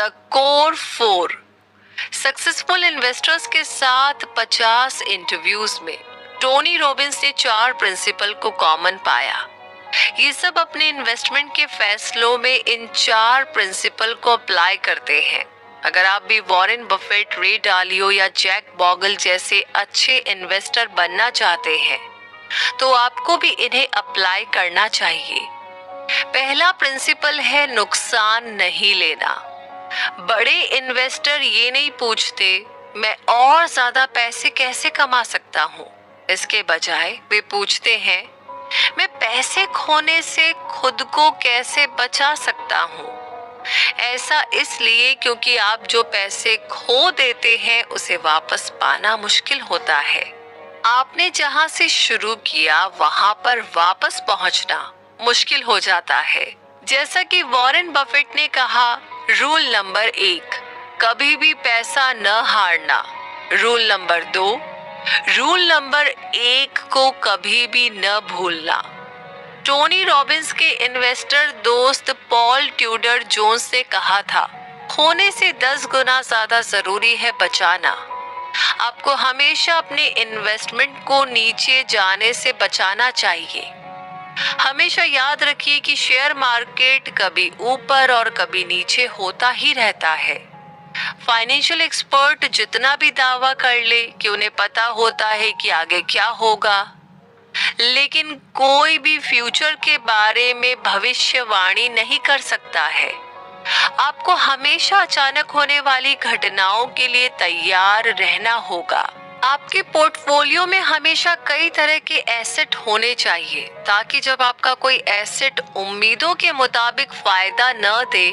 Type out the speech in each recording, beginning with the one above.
The core 4। Successful investors के साथ 50 interviews में टोनी रॉबिन्स ने 4 प्रिंसिपल को कॉमन पाया। ये सब अपने इन्वेस्टमेंट के फैसलों में इन 4 प्रिंसिपल को अप्लाई करते हैं। अगर आप भी वॉरेन बफेट, रे डालियो या जैक बॉगल जैसे अच्छे इन्वेस्टर बनना चाहते हैं तो आपको भी इन्हें अप्लाई करना चाहिए। पहला प्रिंसिपल है नुकसान नहीं लेना। बड़े इन्वेस्टर ये नहीं पूछते मैं और ज्यादा पैसे कैसे कमा सकता हूँ, इसके बजाय वे पूछते हैं मैं पैसे खोने से खुद को कैसे बचा सकता हूँ। ऐसा इसलिए क्योंकि आप जो पैसे खो देते हैं उसे वापस पाना मुश्किल होता है। आपने जहां से शुरू किया वहां पर वापस पहुंचना मुश्किल हो जाता है। जैसा कि वॉरेन बफेट ने कहा, रूल नंबर 1, कभी भी पैसा न हारना। रूल नंबर 2, रूल नंबर 1 को कभी भी न भूलना। टोनी रॉबिन्स के इन्वेस्टर दोस्त पॉल ट्यूडर जोन्स ने कहा था, खोने से 10 गुना ज्यादा जरूरी है बचाना। आपको हमेशा अपने इन्वेस्टमेंट को नीचे जाने से बचाना चाहिए। हमेशा याद रखिए कि शेयर मार्केट कभी ऊपर और कभी नीचे होता ही रहता है। फाइनेंशियल एक्सपर्ट जितना भी दावा कर ले कि उन्हें पता होता है कि आगे क्या होगा, लेकिन कोई भी फ्यूचर के बारे में भविष्यवाणी नहीं कर सकता है। आपको हमेशा अचानक होने वाली घटनाओं के लिए तैयार रहना होगा। आपके पोर्टफोलियो में हमेशा कई तरह के एसेट होने चाहिए ताकि जब आपका कोई एसेट उम्मीदों के मुताबिक फायदा न दे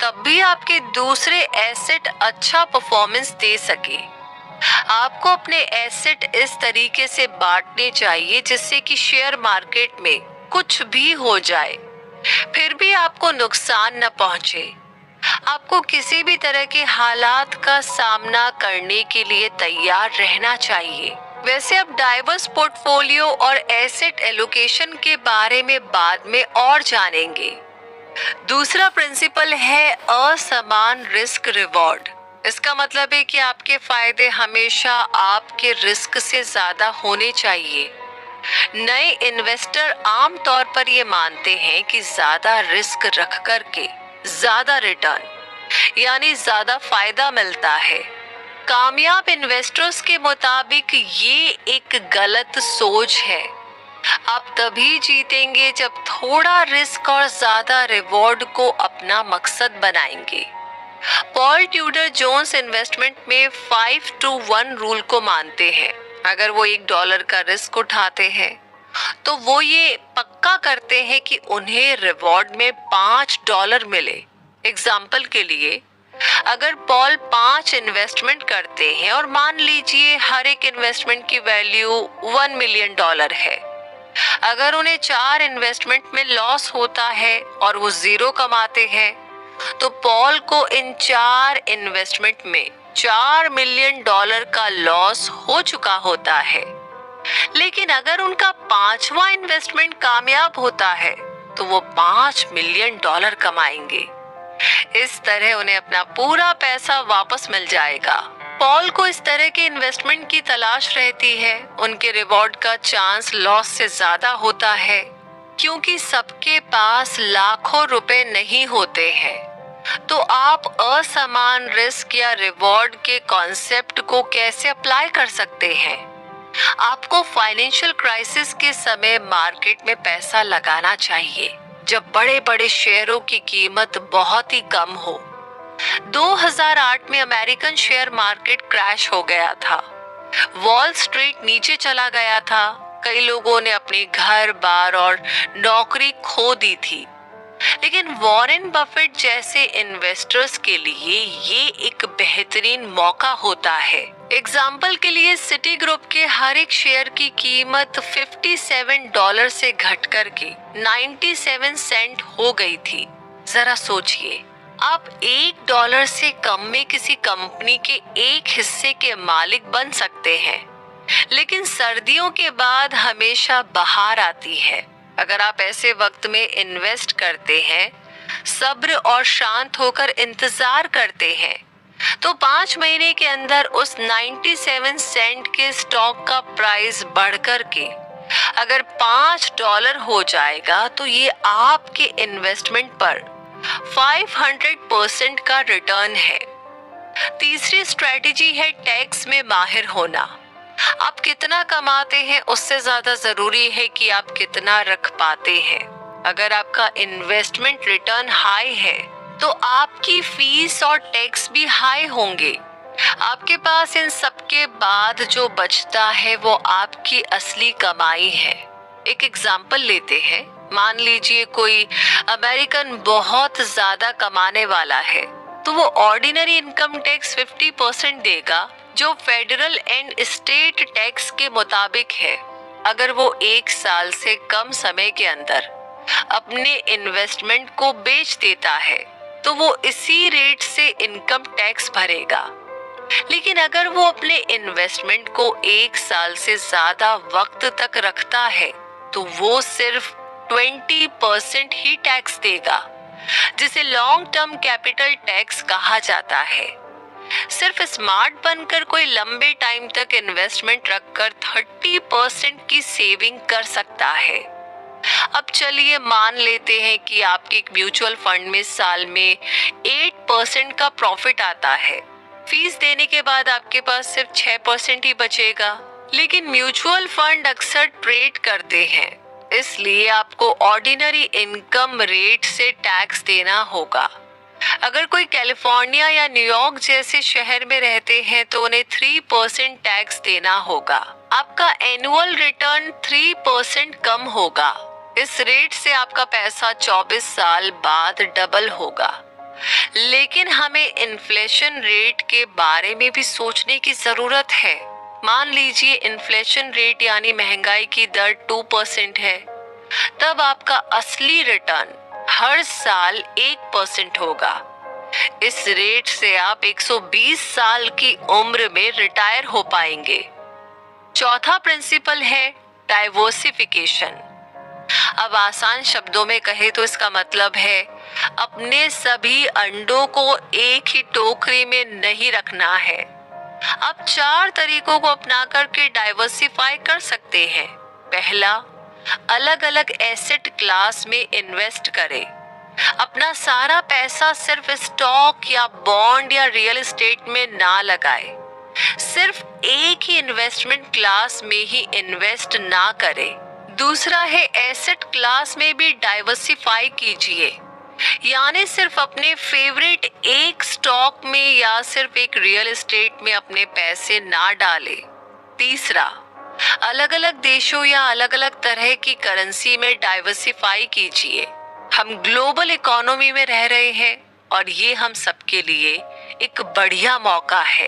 तब भी आपके दूसरे एसेट अच्छा परफॉर्मेंस दे सके। आपको अपने एसेट इस तरीके से बांटने चाहिए जिससे कि शेयर मार्केट में कुछ भी हो जाए फिर भी आपको नुकसान न पहुंचे। आपको किसी भी तरह के हालात का सामना करने के लिए तैयार रहना चाहिए। वैसे अब डाइवर्स पोर्टफोलियो और एसेट एलोकेशन के बारे में बाद में और जानेंगे। दूसरा प्रिंसिपल है असमान रिस्क रिवॉर्ड। इसका मतलब है कि आपके फायदे हमेशा आपके रिस्क से ज्यादा होने चाहिए। नए इन्वेस्टर आमतौर पर ये मानते हैं कि ज्यादा रिस्क रख करके ज्यादा रिटर्न यानी ज्यादा फायदा मिलता है। कामयाब इन्वेस्टर्स के मुताबिक ये एक गलत सोच है। आप तभी जीतेंगे जब थोड़ा रिस्क और ज्यादा रिवॉर्ड को अपना मकसद बनाएंगे। पॉल ट्यूडर जोन्स इन्वेस्टमेंट में 5 to 1 रूल को मानते हैं। अगर वो $1 का रिस्क उठाते हैं तो वो ये पक्का करते हैं कि उन्हें रिवॉर्ड में $5 मिले। एग्जाम्पल के लिए, अगर पॉल 5 इन्वेस्टमेंट करते हैं और मान लीजिए हर एक इन्वेस्टमेंट की वैल्यू $1 मिलियन है, अगर उन्हें 4 इन्वेस्टमेंट में लॉस होता है और वो 0 कमाते हैं तो पॉल को इन 4 इन्वेस्टमेंट में $4 मिलियन का लॉस हो चुका होता है। लेकिन अगर उनका 5वां इन्वेस्टमेंट कामयाब होता है तो वो $5 मिलियन कमाएंगे। इस तरह उन्हें अपना पूरा पैसा वापस मिल जाएगा। पॉल को इस तरह के इन्वेस्टमेंट की तलाश रहती है। उनके रिवॉर्ड का चांस लॉस से ज्यादा होता है क्योंकि सबके पास लाखों रुपए नहीं होते हैं। तो आप असमान रिस्क या रिवॉर्ड के कॉन्सेप्ट को कैसे अप्लाई कर सकते हैं? आपको फाइनेंशियल क्राइसिस के समय मार्केट में पैसा लगाना चाहिए जब बड़े बड़े शेयरों की कीमत बहुत ही कम हो। 2008 में अमेरिकन शेयर मार्केट क्रैश हो गया था। वॉल स्ट्रीट नीचे चला गया था। कई लोगों ने अपने घर बार और नौकरी खो दी थी। लेकिन वॉरेन बफेट जैसे इन्वेस्टर्स के लिए ये एक बेहतरीन मौका होता है। एग्जाम्पल के लिए सिटी ग्रुप के हर एक शेयर की कीमत $57 से घट करके 97 सेंट हो गई थी। जरा सोचिए, आप $1 से कम में किसी कंपनी के एक हिस्से के मालिक बन सकते हैं। लेकिन सर्दियों के बाद हमेशा बहार आती है। अगर आप ऐसे वक्त में इन्वेस्ट करते हैं सब्र और शांत होकर इंतजार करते हैं, तो 5 महीने के अंदर उस 97 सेंट के स्टॉक का प्राइस बढ़कर के अगर $5 हो जाएगा, तो ये आपके इन्वेस्टमेंट पर 500% का रिटर्न है। तीसरी स्ट्रेटेजी है टैक्स में माहिर होना। आप कितना कमाते हैं उससे ज्यादा जरूरी है कि आप कितना रख पाते हैं। अगर आपका इन्वेस्टमेंट रिटर्न हाई है तो आपकी फीस और टैक्स भी हाई होंगे। आपके पास इन सब के बाद जो बचता है वो आपकी असली कमाई है। एक एग्जाम्पल लेते हैं। मान लीजिए कोई अमेरिकन बहुत ज्यादा कमाने वाला है, तो वो ऑर्डिनरी इनकम टैक्स 50% देगा, जो फेडरल एंड स्टेट टैक्स के मुताबिक है। अगर वो 1 साल से कम समय के अंदर अपने इन्वेस्टमेंट को बेच देता है, तो वो इसी रेट से इनकम टैक्स भरेगा। लेकिन अगर वो अपने इन्वेस्टमेंट को 1 साल से ज्यादा वक्त तक रखता है, तो वो सिर्फ 20% ही टैक्स देगा, जिसे लॉन्ग टर्म कैपिटल टैक्स कहा जाता है। सिर्फ स्मार्ट बनकर कोई लंबे टाइम तक इन्वेस्टमेंट रखकर 30% की सेविंग कर सकता है। अब चलिए मान लेते हैं कि आपके एक म्यूचुअल फंड में साल में 8% का प्रॉफिट आता है। फीस देने के बाद आपके पास सिर्फ 6% ही बचेगा। लेकिन म्यूचुअल फंड अक्सर ट्रेड करते हैं, इसलिए आपको ऑर्डिनरी इनकम रेट से टैक्स देना होगा। अगर कोई कैलिफोर्निया या न्यूयॉर्क जैसे शहर में रहते हैं तो उन्हें 3% टैक्स देना होगा। आपका एनुअल रिटर्न 3% कम होगा। इस रेट से आपका पैसा 24 साल बाद डबल होगा। लेकिन हमें इन्फ्लेशन रेट के बारे में भी सोचने की जरूरत है। मान लीजिए इन्फ्लेशन रेट यानी महंगाई की दर 2% है, तब आपका असली रिटर्न हर साल 1% होगा। इस रेट से आप 120 साल की उम्र में रिटायर हो पाएंगे। चौथा प्रिंसिपल है डाइवर्सिफिकेशन। अब आसान शब्दों में कहे तो इसका मतलब है अपने सभी अंडों को एक ही टोकरी में नहीं रखना है। आप 4 तरीकों को अपना करके डाइवर्सिफाई कर सकते हैं। पहला, अलग अलग एसेट क्लास में इन्वेस्ट करें। अपना सारा पैसा सिर्फ स्टॉक या बॉन्ड या रियल एस्टेट में ना लगाए। सिर्फ एक ही इन्वेस्टमेंट क्लास में ही इन्वेस्ट ना करें। दूसरा है एसेट क्लास में भी डाइवर्सिफाई कीजिए, यानी सिर्फ अपने फेवरेट एक स्टॉक में या सिर्फ एक रियल एस्टेट में अपने पैसे ना डालें। तीसरा, अलग अलग देशों या अलग अलग तरह की करेंसी में डाइवर्सिफाई कीजिए। हम ग्लोबल इकोनॉमी में रह रहे हैं और ये हम सबके लिए एक बढ़िया मौका है।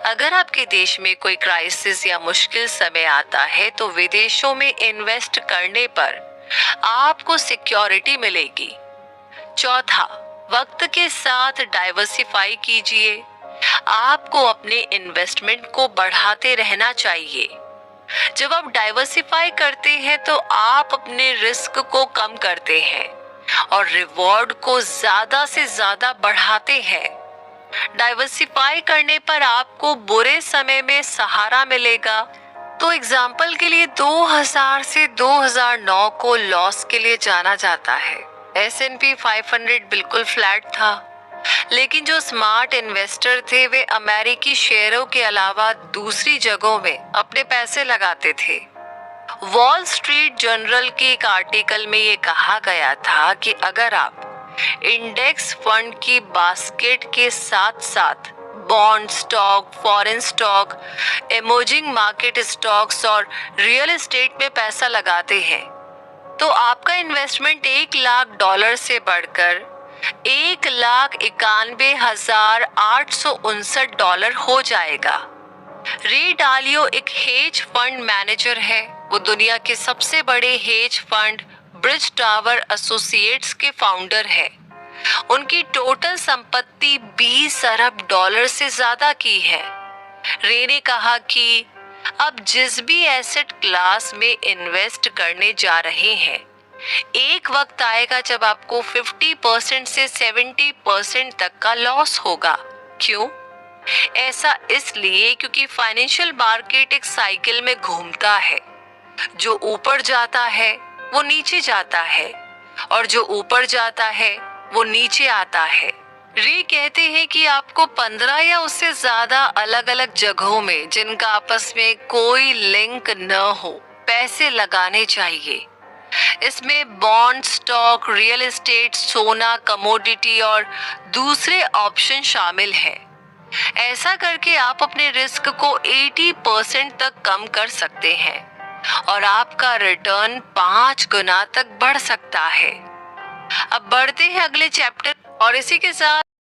अगर आपके देश में कोई क्राइसिस या मुश्किल समय आता है तो विदेशों में इन्वेस्ट करने पर आपको सिक्योरिटी मिलेगी। चौथा, वक्त के साथ डाइवर्सिफाई कीजिए। आपको अपने इन्वेस्टमेंट को बढ़ाते रहना चाहिए। जब आप डाइवर्सिफाई करते हैं तो आप अपने रिस्क को कम करते हैं और रिवॉर्ड को ज्यादा से ज्यादा बढ़ाते हैं। डाइवर्सिफाई करने पर आपको बुरे समय में सहारा मिलेगा। तो एग्जाम्पल के लिए 2000 से 2009 को लॉस के लिए जाना जाता है। S&P 500 बिल्कुल फ्लैट था, लेकिन जो स्मार्ट इन्वेस्टर थे वे अमेरिकी शेयरों के अलावा दूसरी जगहों में अपने पैसे लगाते थे। वॉल स्ट्रीट जर्नल के एक आर्टिकल में ये कहा गया था कि अगर आप इंडेक्स फंड की बास्केट के साथ साथ bond, stock, foreign stock, emerging market stocks और रियल एस्टेट में पैसा लगाते हैं तो आपका इन्वेस्टमेंट $1,00,000 से बढ़कर $1,91,859 हो जाएगा। रे डालियो एक हेज फंड मैनेजर है। वो दुनिया के सबसे बड़े hedge fund bridge tower associates के फाउंडर है। उनकी टोटल संपत्ति $20 अरब से ज्यादा की है। रे ने कहा कि अब जिस भी एसेट क्लास में इन्वेस्ट करने जा रहे हैं एक वक्त आएगा जब आपको 50% से 70% तक का लॉस होगा। क्यों? ऐसा इसलिए क्योंकि फाइनेंशियल मार्केट एक साइकिल में घूमता है। जो ऊपर जाता है वो नीचे जाता है, और जो ऊपर जाता है वो नीचे आता है। रे कहते हैं कि आपको 15 या उससे ज्यादा अलग अलग जगहों में, जिनका आपस में कोई लिंक न हो, पैसे लगाने चाहिए। इसमें बॉन्ड, स्टॉक, रियल एस्टेट, सोना, कमोडिटी और दूसरे ऑप्शन शामिल हैं। ऐसा करके आप अपने रिस्क को 80% तक कम कर सकते हैं और आपका रिटर्न 5 गुना तक बढ़ सकता है। अब बढ़ते हैं अगले चैप्टर, और इसी के साथ